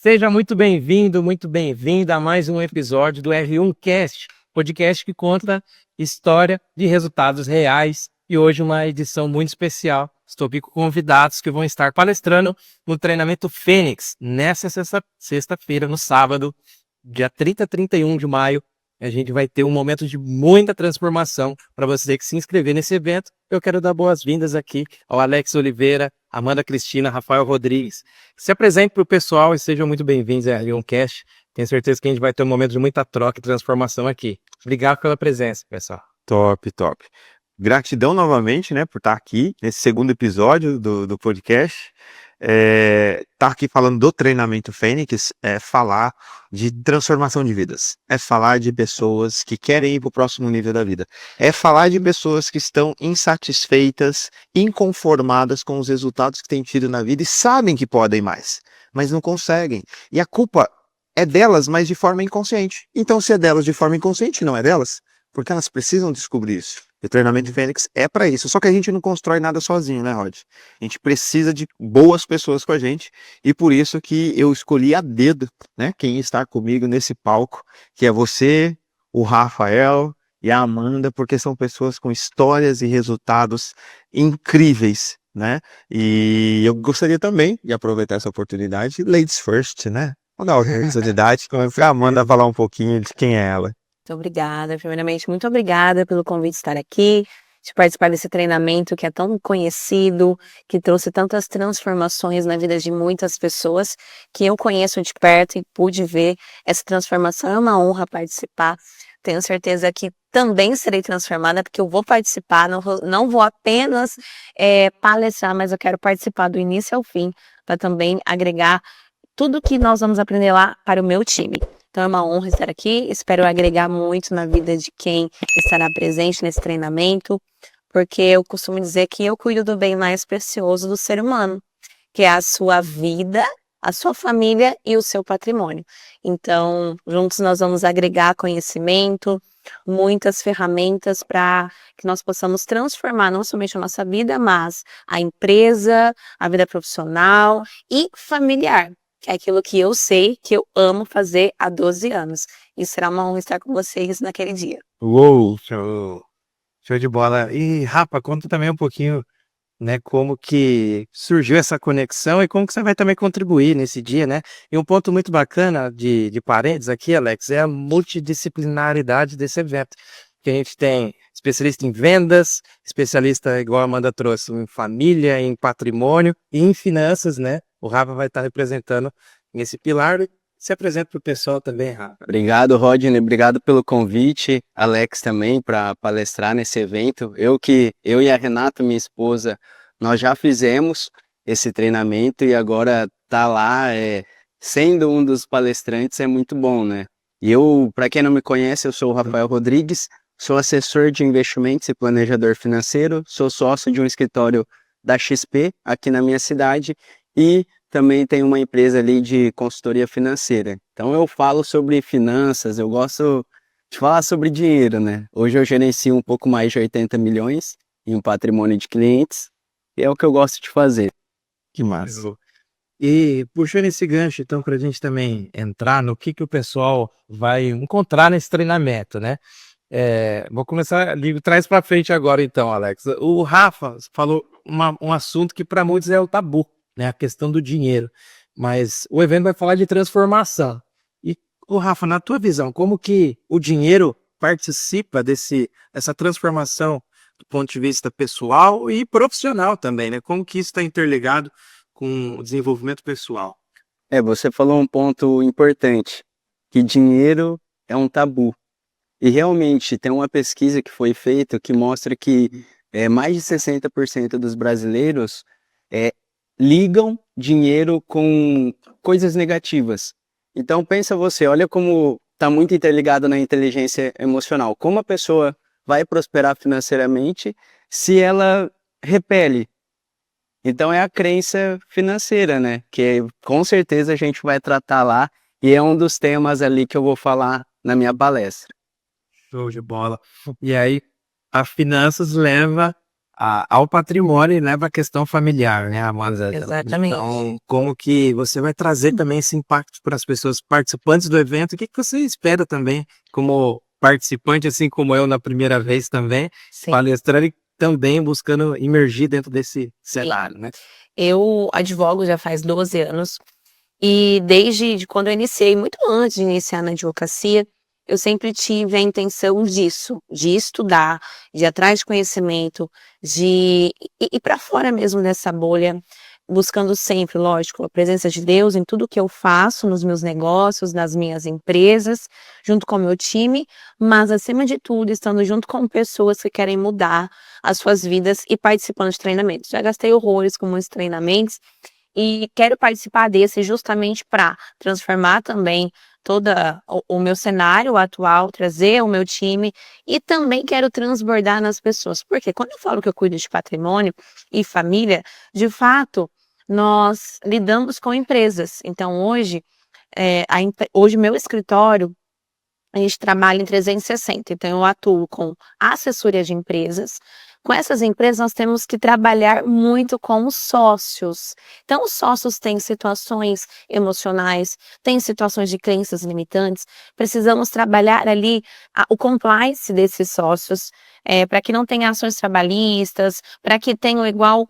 Seja muito bem-vinda a mais um episódio do R1 Cast, podcast que conta história de resultados reais e hoje uma edição muito especial. Estou aqui com convidados que vão estar palestrando no treinamento Fênix nessa sexta-feira, no sábado, dia 30 e 31 de maio. A gente vai ter um momento de muita transformação para você que se inscrever nesse evento. Eu quero dar boas-vindas aqui ao Alex Oliveira, Amanda Cristina, Rafael Rodrigues. Se apresente para o pessoal e sejam muito bem-vindos ao R1 Cast. Tenho certeza que a gente vai ter um momento de muita troca e transformação aqui. Obrigado pela presença, pessoal. Top. Gratidão novamente, né, por estar aqui nesse segundo episódio do podcast. Estar aqui falando do treinamento Fênix é falar de transformação de vidas. É falar de pessoas que querem ir para o próximo nível da vida. É falar de pessoas que estão insatisfeitas, inconformadas com os resultados que têm tido na vida e sabem que podem mais, mas não conseguem. E a culpa é delas, mas de forma inconsciente. Então, se é delas de forma inconsciente, não é delas, porque elas precisam descobrir isso. E o treinamento Fênix é para isso. Só que a gente não constrói nada sozinho, né, Rod? A gente precisa de boas pessoas com a gente. E por isso que eu escolhi a dedo, né, quem está comigo nesse palco, que é você, o Rafael e a Amanda, porque são pessoas com histórias e resultados incríveis, né? E eu gostaria também de aproveitar essa oportunidade, ladies first, né? Vou dar a oportunidade para a Amanda falar um pouquinho de quem é ela. Muito obrigada. Primeiramente, muito obrigada pelo convite de estar aqui, de participar desse treinamento que é tão conhecido, que trouxe tantas transformações na vida de muitas pessoas, que eu conheço de perto e pude ver essa transformação. É uma honra participar. Tenho certeza que também serei transformada, porque eu vou participar, não vou apenas palestrar, mas eu quero participar do início ao fim, para também agregar tudo que nós vamos aprender lá para o meu time. Então é uma honra estar aqui, espero agregar muito na vida de quem estará presente nesse treinamento, porque eu costumo dizer que eu cuido do bem mais precioso do ser humano, que é a sua vida, a sua família e o seu patrimônio. Então, juntos nós vamos agregar conhecimento, muitas ferramentas para que nós possamos transformar não somente a nossa vida, mas a empresa, a vida profissional e familiar, que é aquilo que eu sei, que eu amo fazer há 12 anos. E será uma honra estar com vocês naquele dia. Uou, show de bola. E, Rafa, conta também um pouquinho, né, como que surgiu essa conexão e como que você vai também contribuir nesse dia, né? E um ponto muito bacana de parênteses aqui, Alex, é a multidisciplinaridade desse evento. Que a gente tem especialista em vendas, especialista, igual a Amanda trouxe, em família, em patrimônio e em finanças, né? O Rafa vai estar representando esse pilar. Se apresenta para o pessoal também, Rafa. Obrigado, Rodney. Obrigado pelo convite. Alex também para palestrar nesse evento. Eu e a Renata, minha esposa, nós já fizemos esse treinamento e agora tá lá sendo um dos palestrantes é muito bom, né? E eu, para quem não me conhece, eu sou o Rafael Rodrigues, sou assessor de investimentos e planejador financeiro, sou sócio de um escritório da XP aqui na minha cidade e também tem uma empresa ali de consultoria financeira. Então eu falo sobre finanças, eu gosto de falar sobre dinheiro, né? Hoje eu gerencio um pouco mais de 80 milhões em um patrimônio de clientes e é o que eu gosto de fazer. Que massa. E puxando esse gancho, então, para a gente também entrar no que o pessoal vai encontrar nesse treinamento, né? Vou começar ali, traz para frente agora então, Alex. O Rafa falou um assunto que para muitos é o tabu, né, a questão do dinheiro, mas o evento vai falar de transformação. E o Rafa, na tua visão, como que o dinheiro participa dessa transformação do ponto de vista pessoal e profissional também, né? Como que isso está interligado com o desenvolvimento pessoal? Você falou um ponto importante, que dinheiro é um tabu. E realmente tem uma pesquisa que foi feita que mostra que mais de 60% dos brasileiros ligam dinheiro com coisas negativas. Então pensa você, olha como está muito interligado na inteligência emocional. Como a pessoa vai prosperar financeiramente se ela repele? Então é a crença financeira, né? Que com certeza a gente vai tratar lá e é um dos temas ali que eu vou falar na minha palestra. Show de bola. E aí, a finanças leva ao patrimônio e leva a questão familiar, né, Amanda? Exatamente. Então, como que você vai trazer também esse impacto para as pessoas participantes do evento? O que que você espera também como participante, assim como eu na primeira vez também, Sim. palestrando e também buscando imergir dentro desse cenário, né? Eu advogo já faz 12 anos e desde quando eu iniciei, muito antes de iniciar na advocacia, eu sempre tive a intenção disso, de estudar, de ir atrás de conhecimento, de ir para fora mesmo dessa bolha, buscando sempre, lógico, a presença de Deus em tudo que eu faço, nos meus negócios, nas minhas empresas, junto com o meu time, mas acima de tudo, estando junto com pessoas que querem mudar as suas vidas e participando de treinamentos. Já gastei horrores com muitos treinamentos e quero participar desse justamente para transformar também toda o meu cenário atual, trazer o meu time e também quero transbordar nas pessoas. Porque quando eu falo que eu cuido de patrimônio e família, de fato, nós lidamos com empresas. Então hoje, hoje meu escritório a gente trabalha em 360, então eu atuo com assessoria de empresas. Com essas empresas, nós temos que trabalhar muito com os sócios. Então, os sócios têm situações emocionais, têm situações de crenças limitantes. Precisamos trabalhar ali o compliance desses sócios, para que não tenha ações trabalhistas, para que tenham igual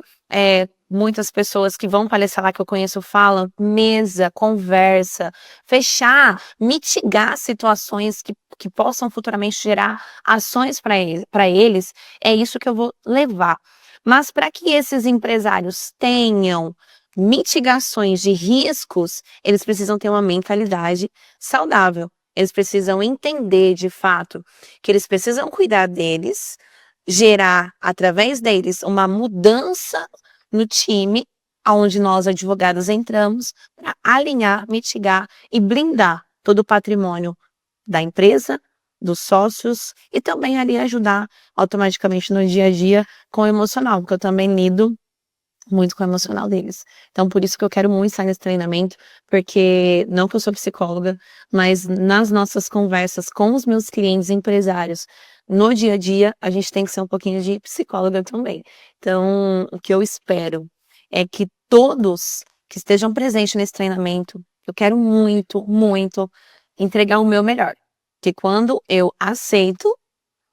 muitas pessoas que vão palestrar lá que eu conheço falam, mesa, conversa, fechar, mitigar situações que possam futuramente gerar ações para eles, é isso que eu vou levar. Mas para que esses empresários tenham mitigações de riscos, eles precisam ter uma mentalidade saudável. Eles precisam entender de fato que eles precisam cuidar deles, gerar através deles uma mudança no time, onde nós advogados entramos para alinhar, mitigar e blindar todo o patrimônio da empresa, dos sócios e também ali ajudar automaticamente no dia a dia com o emocional, porque eu também lido muito com o emocional deles. Então, por isso que eu quero muito estar nesse treinamento, porque não que eu sou psicóloga, mas nas nossas conversas com os meus clientes empresários, no dia a dia, a gente tem que ser um pouquinho de psicóloga também. Então, o que eu espero é que todos que estejam presentes nesse treinamento, eu quero muito, muito entregar o meu melhor. Que quando eu aceito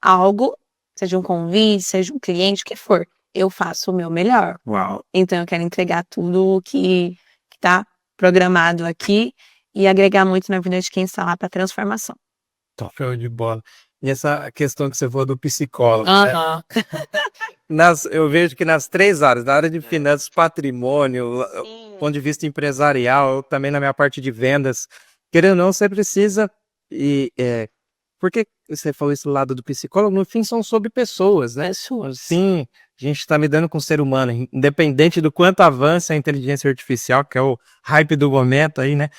algo, seja um convite, seja um cliente, o que for, eu faço o meu melhor. Uau! Então eu quero entregar tudo que está programado aqui e agregar muito na vida de quem está lá para transformação. Top. Show de bola. E essa questão que você falou do psicólogo, né? Eu vejo que nas 3 áreas, na área de finanças, patrimônio, ponto de vista empresarial, eu também na minha parte de vendas, querendo ou não, você precisa, porque você falou esse lado do psicólogo, no fim são sobre pessoas, né? Pessoas. Sim, a gente está lidando com o ser humano, independente do quanto avança a inteligência artificial, que é o hype do momento aí, né?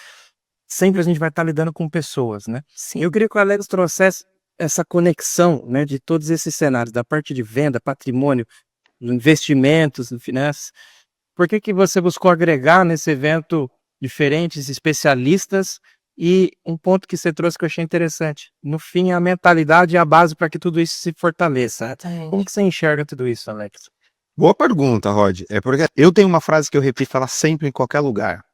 Sempre a gente vai estar lidando com pessoas, né? Sim. Eu queria que o Alex trouxesse essa conexão, né, de todos esses cenários, da parte de venda, patrimônio, investimentos, finanças. Por que você buscou agregar nesse evento diferentes especialistas e um ponto que você trouxe que eu achei interessante? No fim, a mentalidade é a base para que tudo isso se fortaleça. Exatamente. Como que você enxerga tudo isso, Alex? Boa pergunta, Rod. É porque eu tenho uma frase que eu repito ela sempre em qualquer lugar.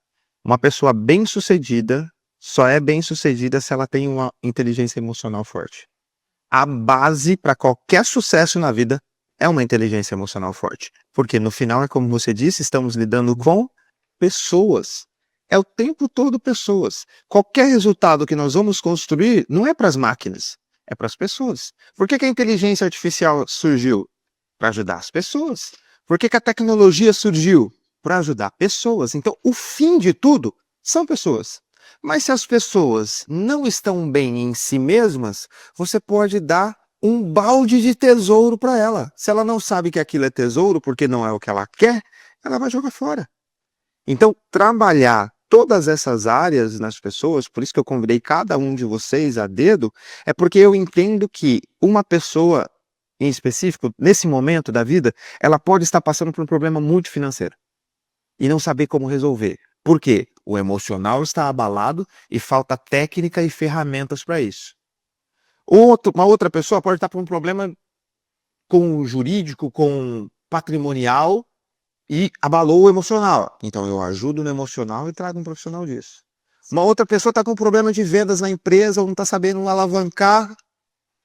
Uma pessoa bem-sucedida só é bem-sucedida se ela tem uma inteligência emocional forte. A base para qualquer sucesso na vida é uma inteligência emocional forte. Porque no final, é como você disse, estamos lidando com pessoas. É o tempo todo pessoas. Qualquer resultado que nós vamos construir não é para as máquinas, é para as pessoas. Por que a inteligência artificial surgiu? Para ajudar as pessoas. Por que a tecnologia surgiu? Para ajudar pessoas. Então, o fim de tudo são pessoas. Mas se as pessoas não estão bem em si mesmas, você pode dar um balde de tesouro para ela. Se ela não sabe que aquilo é tesouro porque não é o que ela quer, ela vai jogar fora. Então, trabalhar todas essas áreas nas pessoas, por isso que eu convidei cada um de vocês a dedo, é porque eu entendo que uma pessoa em específico, nesse momento da vida, ela pode estar passando por um problema muito financeiro e não saber como resolver. Por quê? O emocional está abalado e falta técnica e ferramentas para isso. Uma outra pessoa pode estar com um problema com o jurídico, com patrimonial e abalou o emocional. Então eu ajudo no emocional e trago um profissional disso. Uma outra pessoa está com um problema de vendas na empresa ou não está sabendo alavancar,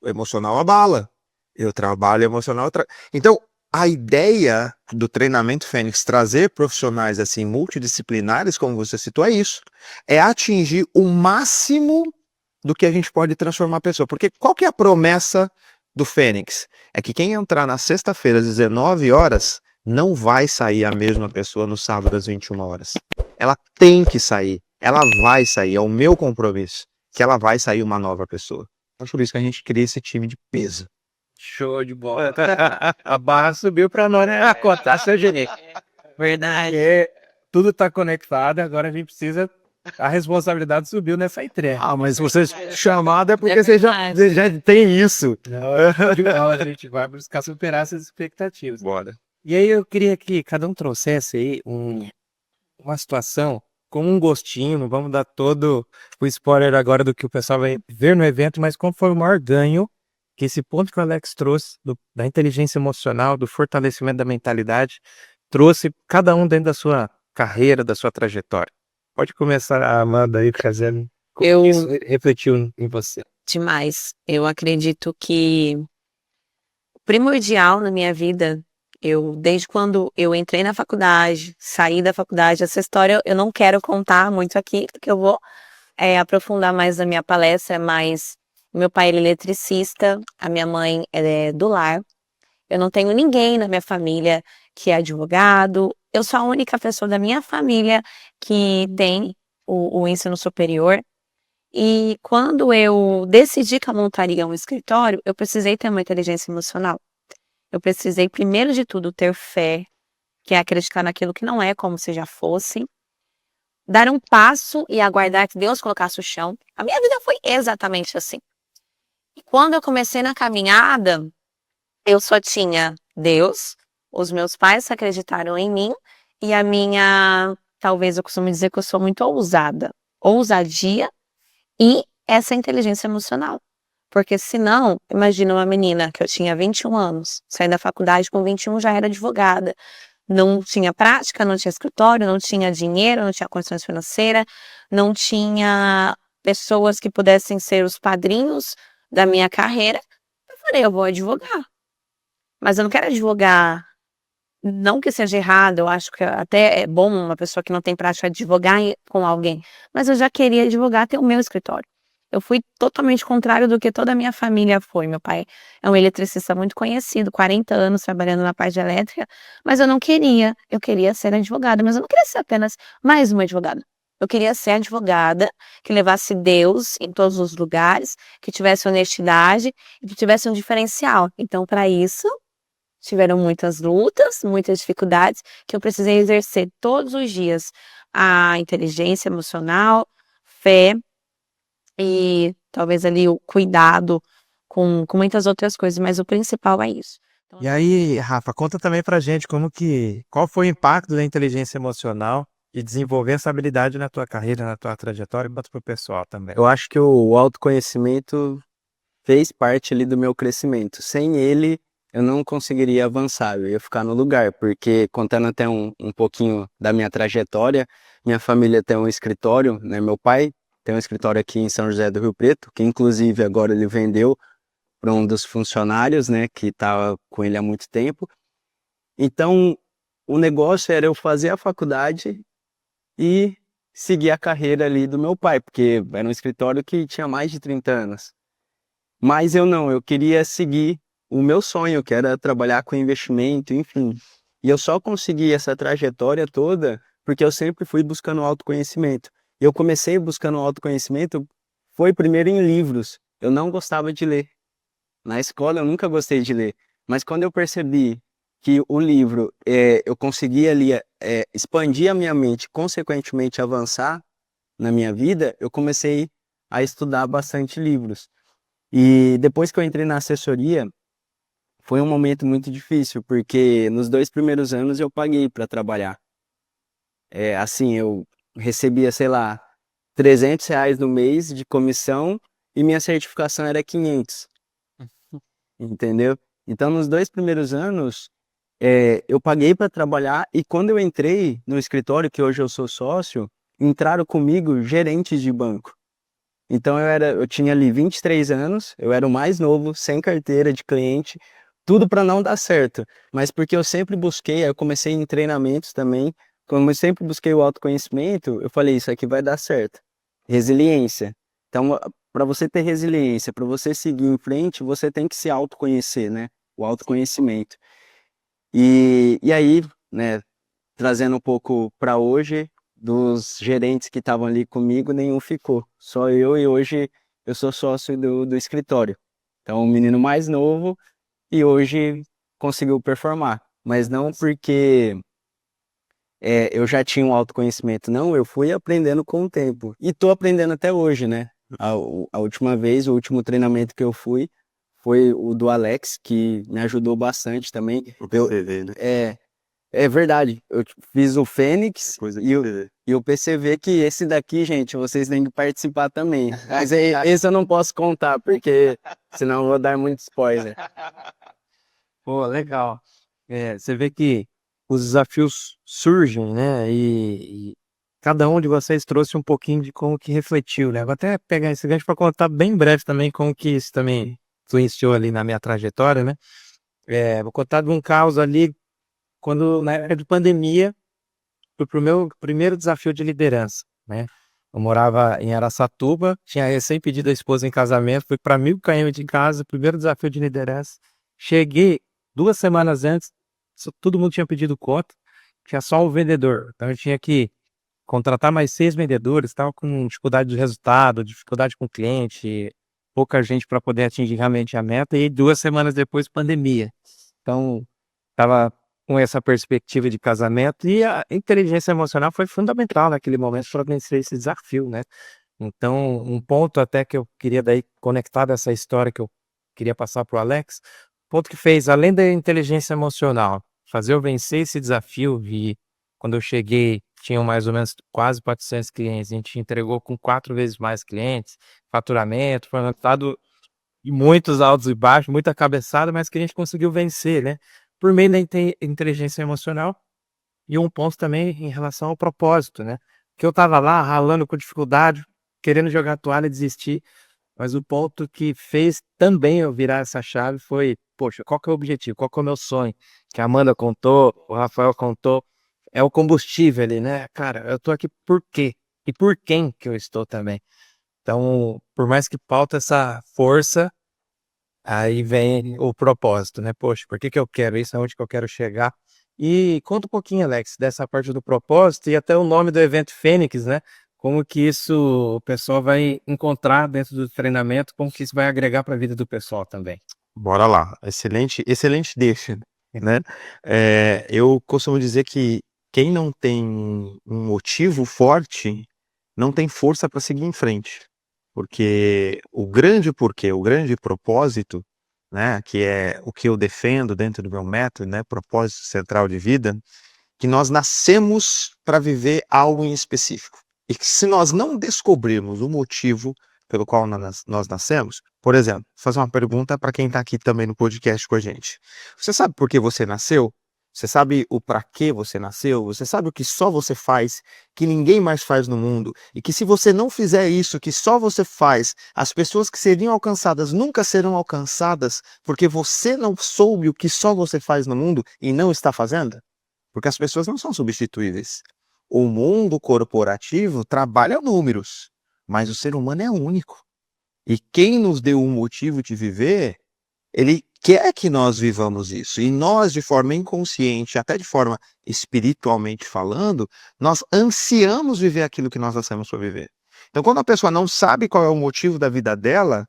o emocional abala. Eu trabalho emocional. Então, a ideia do treinamento Fênix trazer profissionais assim multidisciplinares, como você citou, é isso. É atingir o máximo do que a gente pode transformar a pessoa. Porque qual que é a promessa do Fênix? É que quem entrar na sexta-feira às 19 horas não vai sair a mesma pessoa no sábado às 21 horas. Ela tem que sair. Ela vai sair. É o meu compromisso. Que ela vai sair uma nova pessoa. É por isso que a gente cria esse time de peso. Show de bola. A barra subiu para nós, né? A cotar, seu gerente. Verdade. Tudo tá conectado, agora a gente precisa. A responsabilidade subiu nessa entrega. Ah, mas se você chamado é porque você já tem isso. Não, a gente vai buscar superar essas expectativas. Bora. E aí eu queria que cada um trouxesse aí uma situação com um gostinho, não vamos dar todo o spoiler agora do que o pessoal vai ver no evento, mas qual foi o maior ganho que esse ponto que o Alex trouxe da inteligência emocional, do fortalecimento da mentalidade, trouxe cada um dentro da sua carreira, da sua trajetória. Pode começar, Amanda, aí, trazendo como isso refletiu em você. Demais. Eu acredito que o primordial na minha vida, desde quando eu entrei na faculdade, saí da faculdade, essa história eu não quero contar muito aqui, porque eu vou aprofundar mais na minha palestra, mas meu pai ele é eletricista, a minha mãe é do lar, eu não tenho ninguém na minha família que é advogado, eu sou a única pessoa da minha família que tem o ensino superior. E quando eu decidi que eu montaria um escritório, eu precisei ter uma inteligência emocional. Eu precisei, primeiro de tudo, ter fé, que é acreditar naquilo que não é como se já fosse, dar um passo e aguardar que Deus colocasse o chão. A minha vida foi exatamente assim. E quando eu comecei na caminhada, eu só tinha Deus, os meus pais acreditaram em mim e a minha, talvez eu costumo dizer que eu sou muito ousada, ousadia e essa inteligência emocional. Porque senão, imagina uma menina que eu tinha 21 anos, saindo da faculdade com 21 já era advogada, não tinha prática, não tinha escritório, não tinha dinheiro, não tinha condições financeiras, não tinha pessoas que pudessem ser os padrinhos da minha carreira. Eu falei, eu vou advogar. Mas eu não quero advogar, não que seja errado, eu acho que até é bom uma pessoa que não tem prática advogar com alguém, mas eu já queria advogar ter o meu escritório. Eu fui totalmente contrário do que toda a minha família foi. Meu pai é um eletricista muito conhecido, 40 anos trabalhando na parte de elétrica, mas eu não queria, eu queria ser advogada, mas eu não queria ser apenas mais uma advogada. Eu queria ser advogada que levasse Deus em todos os lugares, que tivesse honestidade e que tivesse um diferencial. Então, para isso, tiveram muitas lutas, muitas dificuldades, que eu precisei exercer todos os dias a inteligência emocional, fé e talvez ali o cuidado com muitas outras coisas, mas o principal é isso. E aí, Rafa, conta também pra gente qual foi o impacto da inteligência emocional e desenvolver essa habilidade na tua carreira, na tua trajetória, e bota pro pessoal também. Eu acho que o autoconhecimento fez parte ali do meu crescimento. Sem ele, eu não conseguiria avançar, eu ia ficar no lugar, porque contando até um pouquinho da minha trajetória, minha família tem um escritório, né? Meu pai tem um escritório aqui em São José do Rio Preto, que inclusive agora ele vendeu para um dos funcionários, né, que estava com ele há muito tempo. Então, o negócio era eu fazer a faculdade e seguir a carreira ali do meu pai, porque era um escritório que tinha mais de 30 anos. Mas eu queria seguir o meu sonho, que era trabalhar com investimento, enfim. E eu só consegui essa trajetória toda porque eu sempre fui buscando autoconhecimento. Eu comecei buscando autoconhecimento, foi primeiro em livros. Eu não gostava de ler. Na escola eu nunca gostei de ler. Mas quando eu percebi que o livro, eu conseguia ali expandir a minha mente, consequentemente avançar na minha vida, eu comecei a estudar bastante livros. E depois que eu entrei na assessoria, foi um momento muito difícil, porque nos 2 primeiros anos eu paguei para trabalhar. Assim, eu recebia, sei lá, R$ 300 no mês de comissão e minha certificação era 500, entendeu? Então, nos 2 primeiros anos, eu paguei para trabalhar e quando eu entrei no escritório, que hoje eu sou sócio, entraram comigo gerentes de banco. Então eu tinha ali 23 anos, eu era o mais novo, sem carteira de cliente, tudo para não dar certo. Mas porque eu sempre busquei, aí eu comecei em treinamentos também, como eu sempre busquei o autoconhecimento, eu falei, isso aqui vai dar certo. Resiliência. Então, para você ter resiliência, para você seguir em frente, você tem que se autoconhecer, né? O autoconhecimento. E aí, né, trazendo um pouco para hoje, dos gerentes que estavam ali comigo, nenhum ficou. Só eu e hoje eu sou sócio do escritório. Então, o menino mais novo e hoje conseguiu performar. Mas não porque eu já tinha um autoconhecimento, não, eu fui aprendendo com o tempo. E tô aprendendo até hoje, né? A última vez, o último treinamento que eu fui foi o do Alex, que me ajudou bastante também. O PCV, né? É verdade, eu fiz o Fênix Coisa e o PCV, que esse daqui, gente, vocês têm que participar também. Mas esse eu não posso contar, porque senão eu vou dar muito spoiler. Pô, legal. Você vê que os desafios surgem, né? E cada um de vocês trouxe um pouquinho de como que refletiu, né? Vou até pegar esse gancho para contar bem breve também como que isso também influenciou ali na minha trajetória, né? Vou contar de um caos ali quando, na época de pandemia, fui pro meu primeiro desafio de liderança, né? Eu morava em Araçatuba, tinha recém pedido a esposa em casamento, fui para 1.000 km de casa, primeiro desafio de liderança. Cheguei 2 semanas antes, todo mundo tinha pedido conta, tinha só o vendedor. Então eu tinha que contratar mais 6 vendedores, estava com dificuldade de resultado, dificuldade com o cliente, pouca gente para poder atingir realmente a meta, e 2 semanas depois, pandemia. Então, estava com essa perspectiva de casamento e a inteligência emocional foi fundamental naquele momento para vencer esse desafio, né? Então, um ponto até que eu queria daí conectar dessa história que eu queria passar para o Alex, ponto que fez, além da inteligência emocional, fazer eu vencer esse desafio, e quando eu cheguei, tinham mais ou menos quase 400 clientes, a gente entregou com 4 vezes mais clientes, faturamento, foi um resultado de muitos altos e baixos, muita cabeçada, mas que a gente conseguiu vencer, né? Por meio da inteligência emocional. E um ponto também em relação ao propósito, né? Que eu tava lá ralando com dificuldade, querendo jogar a toalha e desistir, mas o ponto que fez também eu virar essa chave foi, poxa, qual que é o objetivo? Qual que é o meu sonho? Que a Amanda contou, o Rafael contou, é o combustível ali, né? Cara, eu tô aqui por quê? E por quem que eu estou também? Então, por mais que falta essa força, aí vem o propósito, né? Poxa, por que que eu quero isso? Aonde que eu quero chegar? E conta um pouquinho, Alex, dessa parte do propósito e até o nome do evento Fênix, né? Como que isso o pessoal vai encontrar dentro do treinamento, como que isso vai agregar para a vida do pessoal também. Bora lá. Excelente, excelente deixa, né? Eu costumo dizer que quem não tem um motivo forte não tem força para seguir em frente. Porque o grande porquê, o grande propósito, né, que é o que eu defendo dentro do meu método, né, propósito central de vida, que nós nascemos para viver algo em específico. E que se nós não descobrirmos o motivo pelo qual nós nascemos, por exemplo, vou fazer uma pergunta para quem está aqui também no podcast com a gente. Você sabe por que você nasceu? Você sabe o para que você nasceu? Você sabe o que só você faz, que ninguém mais faz no mundo? E que se você não fizer isso, que só você faz, as pessoas que seriam alcançadas nunca serão alcançadas porque você não soube o que só você faz no mundo e não está fazendo? Porque as pessoas não são substituíveis. O mundo corporativo trabalha números, mas o ser humano é único. E quem nos deu um motivo de viver, ele quer que nós vivamos isso. E nós, de forma inconsciente, até de forma espiritualmente falando, nós ansiamos viver aquilo que nós nascemos para viver. Então, quando a pessoa não sabe qual é o motivo da vida dela,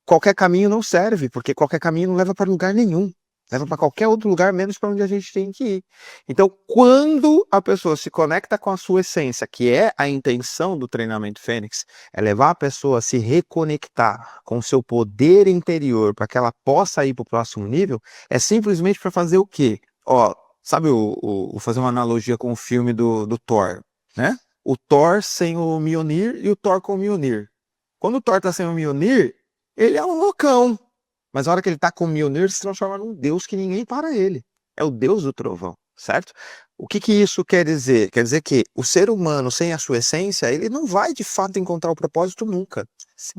qualquer caminho não serve, porque qualquer caminho não leva para lugar nenhum. Leva para qualquer outro lugar, menos para onde a gente tem que ir. Então, quando a pessoa se conecta com a sua essência, que é a intenção do treinamento Fênix, é levar a pessoa a se reconectar com o seu poder interior para que ela possa ir para o próximo nível, é simplesmente para fazer o quê? Ó, sabe, vou fazer uma analogia com o filme do Thor, né? O Thor sem o Mjolnir e o Thor com o Mjolnir. Quando o Thor tá sem o Mjolnir, ele é um loucão. Mas na hora que ele tá com o Mjolnir, ele se transforma num deus que ninguém para ele. é o Deus do trovão, certo? O que que isso quer dizer? Quer dizer que o ser humano, sem a sua essência, ele não vai de fato encontrar o propósito nunca.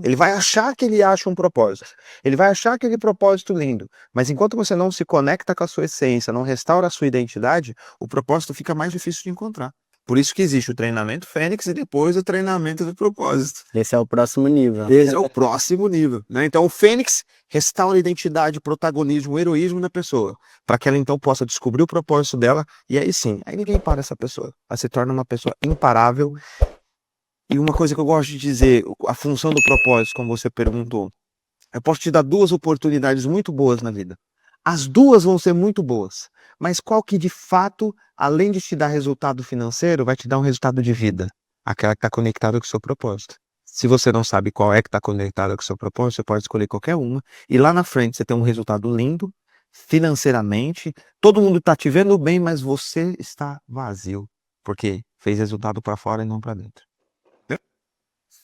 Ele vai achar que ele acha um propósito. Ele vai achar aquele propósito lindo. Mas enquanto você não se conecta com a sua essência, não restaura a sua identidade, o propósito fica mais difícil de encontrar. Por isso que existe o treinamento Fênix e depois o treinamento do propósito. Esse é o próximo nível. Esse é o próximo nível, né? Então o Fênix restaura a identidade, protagonismo, heroísmo da pessoa, para que ela então possa descobrir o propósito dela e aí sim, aí ninguém para essa pessoa. Ela se torna uma pessoa imparável. E uma coisa que eu gosto de dizer, a função do propósito, como você perguntou, eu posso te dar duas oportunidades muito boas na vida. As duas vão ser muito boas, mas qual que de fato, além de te dar resultado financeiro, vai te dar um resultado de vida? Aquela que está conectada com o seu propósito. Se você não sabe qual é que está conectada com o seu propósito, você pode escolher qualquer uma, e lá na frente você tem um resultado lindo, financeiramente, todo mundo está te vendo bem, mas você está vazio, porque fez resultado para fora e não para dentro.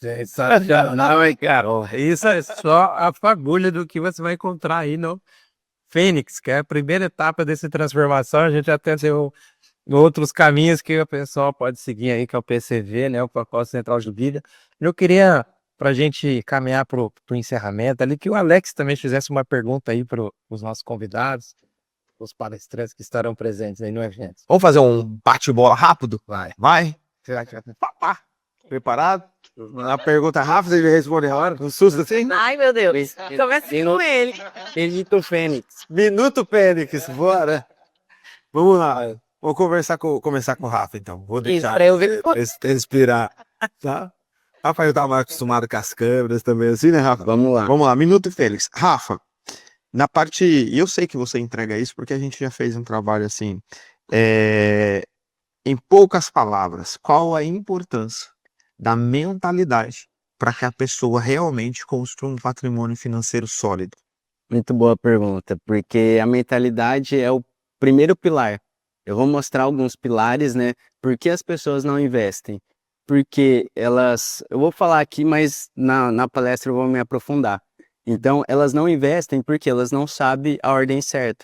Sensacional, hein, Carol? Isso é só a fagulha do que você vai encontrar aí no Fênix, que é a primeira etapa dessa transformação. A gente até tem outros caminhos que o pessoal pode seguir aí, que é o PCV, né, o Propósito Central de Vida. Eu queria, para a gente caminhar para o encerramento ali, que o Alex também fizesse uma pergunta aí para os nossos convidados, os palestrantes que estarão presentes aí no evento. Vamos fazer um bate-bola rápido? Vai. Vai? Pá. Preparado? Uma pergunta rápida e ele responde a hora? Um susto assim? Ai, meu Deus. Começa com ele. Minuto Fênix. Minuto Fênix, bora. Vamos lá. Vou começar com o Rafa, então. Vou Isso, deixar para eu ver. respirar, tá? Rafael tá mais acostumado com as câmeras também, assim, né, Rafa? Vamos lá. Vamos lá, Minuto Fênix. Rafa, na parte... E eu sei que você entrega isso porque a gente já fez um trabalho assim. Em poucas palavras, qual a importância da mentalidade para que a pessoa realmente construa um patrimônio financeiro sólido? Muito boa pergunta, porque a mentalidade é o primeiro pilar. Eu vou mostrar alguns pilares, né? Por que as pessoas não investem? Porque elas... Eu vou falar aqui, mas na palestra eu vou me aprofundar. Então, elas não investem porque elas não sabem a ordem certa.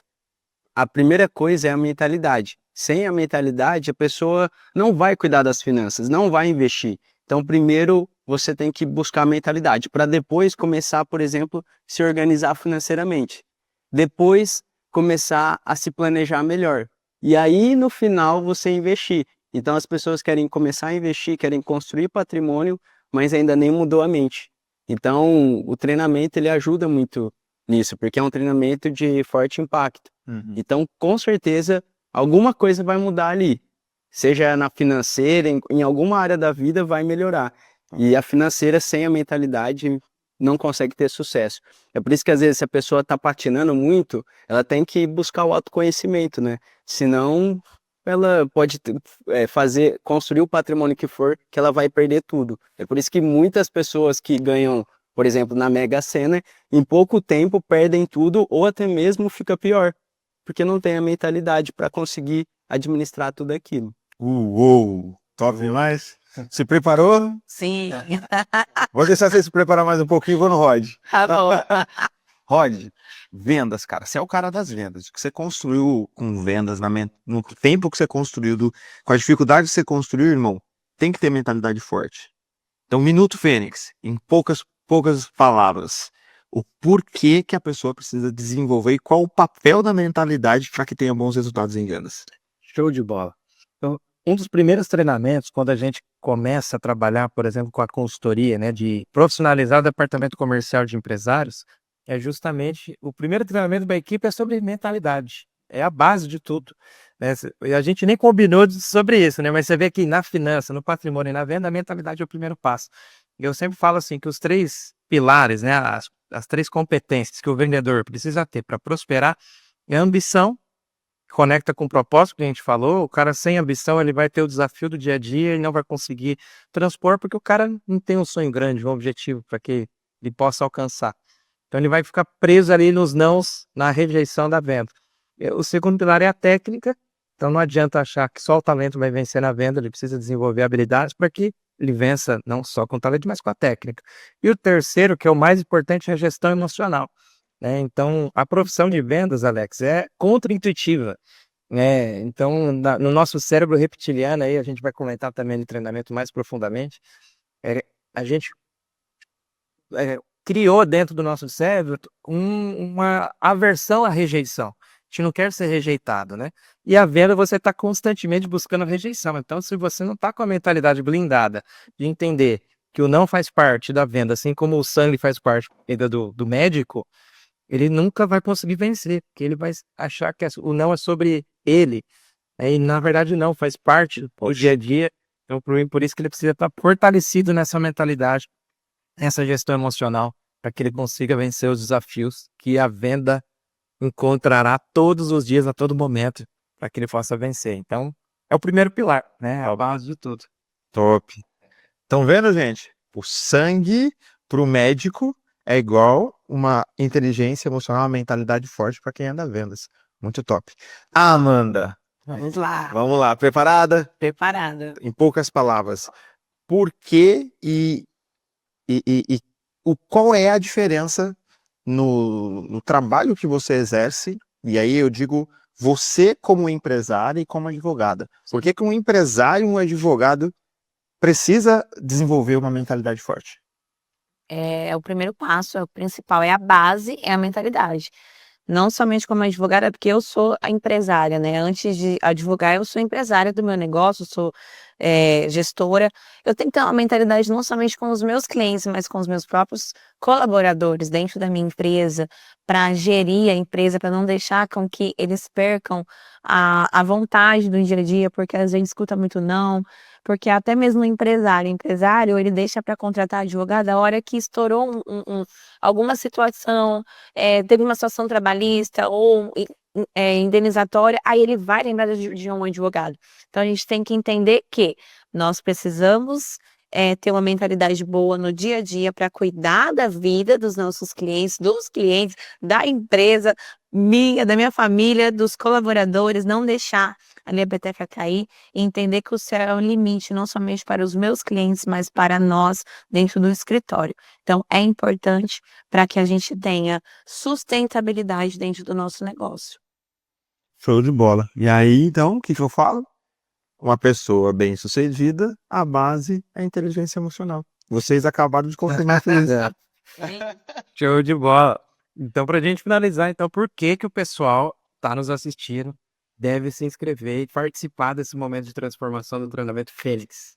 A primeira coisa é a mentalidade. Sem a mentalidade, a pessoa não vai cuidar das finanças, não vai investir. Então, primeiro, você tem que buscar a mentalidade, para depois começar, por exemplo, se organizar financeiramente. Depois, começar a se planejar melhor. E aí, no final, você investir. Então, as pessoas querem começar a investir, querem construir patrimônio, mas ainda nem mudou a mente. Então, o treinamento, ele ajuda muito nisso, porque é um treinamento de forte impacto. Então, com certeza, alguma coisa vai mudar ali. Seja na financeira, em alguma área da vida vai melhorar. E a financeira, sem a mentalidade, não consegue ter sucesso. É por isso que às vezes se a pessoa está patinando muito, ela tem que buscar o autoconhecimento, né? Senão ela pode construir o patrimônio que for, que ela vai perder tudo. É por isso que muitas pessoas que ganham, por exemplo, na Mega Sena, em pouco tempo perdem tudo ou até mesmo fica pior, porque não tem a mentalidade para conseguir administrar tudo aquilo. Uou! Top demais. Se preparou? Sim. Vou deixar você se preparar mais um pouquinho e vou no Rod. Tá bom. Rod, vendas, cara. Você é o cara das vendas. O que você construiu com vendas no tempo que você construiu, com a dificuldade que você construiu, irmão, tem que ter mentalidade forte. Então, Minuto Fênix, em poucas palavras, o porquê que a pessoa precisa desenvolver e qual o papel da mentalidade para que tenha bons resultados em vendas. Show de bola. Então, um dos primeiros treinamentos, quando a gente começa a trabalhar, por exemplo, com a consultoria, né, de profissionalizar o departamento comercial de empresários, é justamente o primeiro treinamento da equipe é sobre mentalidade. É a base de tudo, né? E a gente nem combinou sobre isso, né? Mas você vê que na finança, no patrimônio e na venda, a mentalidade é o primeiro passo. Eu sempre falo assim que os 3 pilares, né, as 3 competências que o vendedor precisa ter para prosperar é a ambição, conecta com o propósito que a gente falou. O cara sem ambição, ele vai ter o desafio do dia a dia e não vai conseguir transpor, porque o cara não tem um sonho grande, um objetivo para que ele possa alcançar. Então ele vai ficar preso ali nos nãos, na rejeição da venda. O segundo pilar é a técnica, então não adianta achar que só o talento vai vencer na venda, ele precisa desenvolver habilidades para que ele vença não só com o talento, mas com a técnica. E o terceiro, que é o mais importante, é a gestão emocional. né? Então, a profissão de vendas, Alex, é contra-intuitiva, né? Então, no nosso cérebro reptiliano, aí a gente vai comentar também no treinamento mais profundamente, a gente criou dentro do nosso cérebro uma aversão à rejeição. A gente não quer ser rejeitado, né? E a venda, você está constantemente buscando a rejeição. Então, se você não está com a mentalidade blindada de entender que o não faz parte da venda, assim como o sangue faz parte da venda do médico, ele nunca vai conseguir vencer, porque ele vai achar que o não é sobre ele. E, na verdade, não, faz parte do dia a dia. Então, por isso que ele precisa estar fortalecido nessa mentalidade, essa gestão emocional, para que ele consiga vencer os desafios que a venda encontrará todos os dias, a todo momento, para que ele possa vencer. Então, é o primeiro pilar, né? É a base de tudo. Top. Estão vendo, gente? O sangue pro médico é igual uma inteligência emocional, uma mentalidade forte para quem anda vendas. Muito top. Amanda, Vamos lá, vamos lá, preparada? preparada. Em poucas palavras, por que e qual é a diferença no trabalho que você exerce? E aí eu digo você como empresária e como advogada. Por que um empresário e um advogado precisa desenvolver uma mentalidade forte? É o primeiro passo, é o principal, é a base, é a mentalidade. Não somente como advogada, porque eu sou a empresária, né? Antes de advogar, eu sou empresária do meu negócio, sou gestora. Eu tenho que ter uma mentalidade não somente com os meus clientes, mas com os meus próprios colaboradores dentro da minha empresa, para gerir a empresa, para não deixar com que eles percam a vontade do dia a dia, porque às vezes escuta muito não, porque até mesmo o empresário, ele deixa para contratar advogado a hora que estourou alguma situação, teve uma situação trabalhista ou indenizatória, aí ele vai lembrar de um advogado. Então a gente tem que entender que nós precisamos ter uma mentalidade boa no dia a dia para cuidar da vida dos nossos clientes, dos clientes, da empresa, da minha família, dos colaboradores, não deixar a minha peteca cair e entender que o céu é o limite, não somente para os meus clientes, mas para nós dentro do escritório. Então, é importante para que a gente tenha sustentabilidade dentro do nosso negócio. Show de bola. E aí, então, o que eu falo? Uma pessoa bem-sucedida, a base é a inteligência emocional. Vocês acabaram de confirmar tudo isso. Show de bola. Então, para a gente finalizar, então, por que que o pessoal está nos assistindo deve se inscrever e participar desse momento de transformação do treinamento Fênix?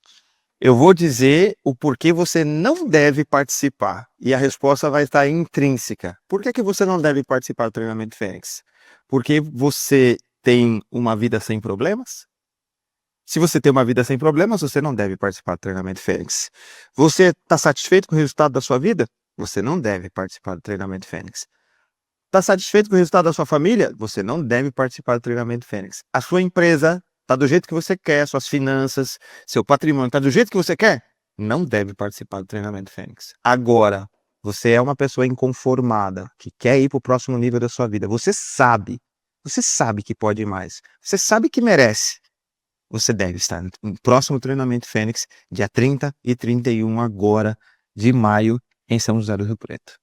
Eu vou dizer o porquê você não deve participar. E a resposta vai estar intrínseca. Por que que você não deve participar do treinamento Fênix? Porque você tem uma vida sem problemas? Se você tem uma vida sem problemas, você não deve participar do treinamento Fênix. Você está satisfeito com o resultado da sua vida? Você não deve participar do treinamento Fênix. Está satisfeito com o resultado da sua família? Você não deve participar do treinamento Fênix. A sua empresa está do jeito que você quer, suas finanças, seu patrimônio está do jeito que você quer? Não deve participar do treinamento Fênix. Agora, você é uma pessoa inconformada, que quer ir para o próximo nível da sua vida. Você sabe que pode ir mais. Você sabe que merece. Você deve estar no próximo treinamento Fênix, dia 30 e 31 agora de maio, em São José do Rio Preto.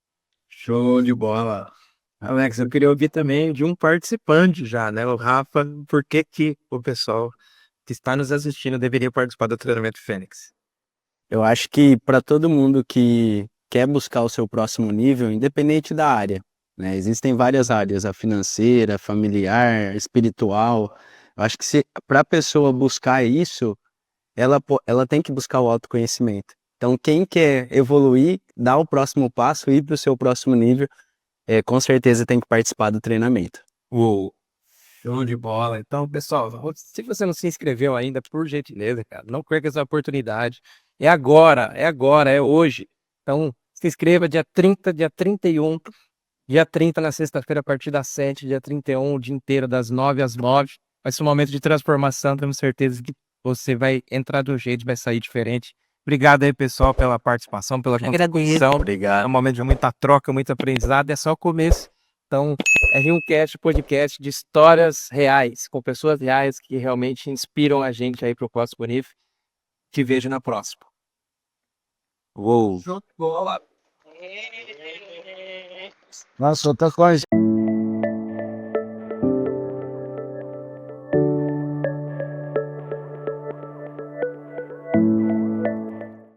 Show de bola. Alex, eu queria ouvir também de um participante já, né? O Rafa, por que que o pessoal que está nos assistindo deveria participar do treinamento Fênix? Eu acho que para todo mundo que quer buscar o seu próximo nível, independente da área, né? Existem várias áreas, a financeira, familiar, espiritual. Eu acho que se para a pessoa buscar isso, ela tem que buscar o autoconhecimento. Então, quem quer evoluir, dar o próximo passo, ir para o seu próximo nível, com certeza tem que participar do treinamento. Uou, show de bola. Então, pessoal, se você não se inscreveu ainda, por gentileza, cara, não perca essa oportunidade. É agora, é hoje. Então, se inscreva dia 30, dia 31, dia 30 na sexta-feira a partir das 7, dia 31 o dia inteiro das 9 às 9. Vai ser um momento de transformação, temos certeza que você vai entrar do jeito, vai sair diferente. Obrigado aí, pessoal, pela participação, pela contribuição. Obrigado. É um momento de muita troca, muito aprendizado, é só o começo. Então, R1Cast, podcast de histórias reais, com pessoas reais que realmente inspiram a gente aí para o próximo nível. Te vejo na próxima. Uou! Show de bola! Nossa, outra coisa.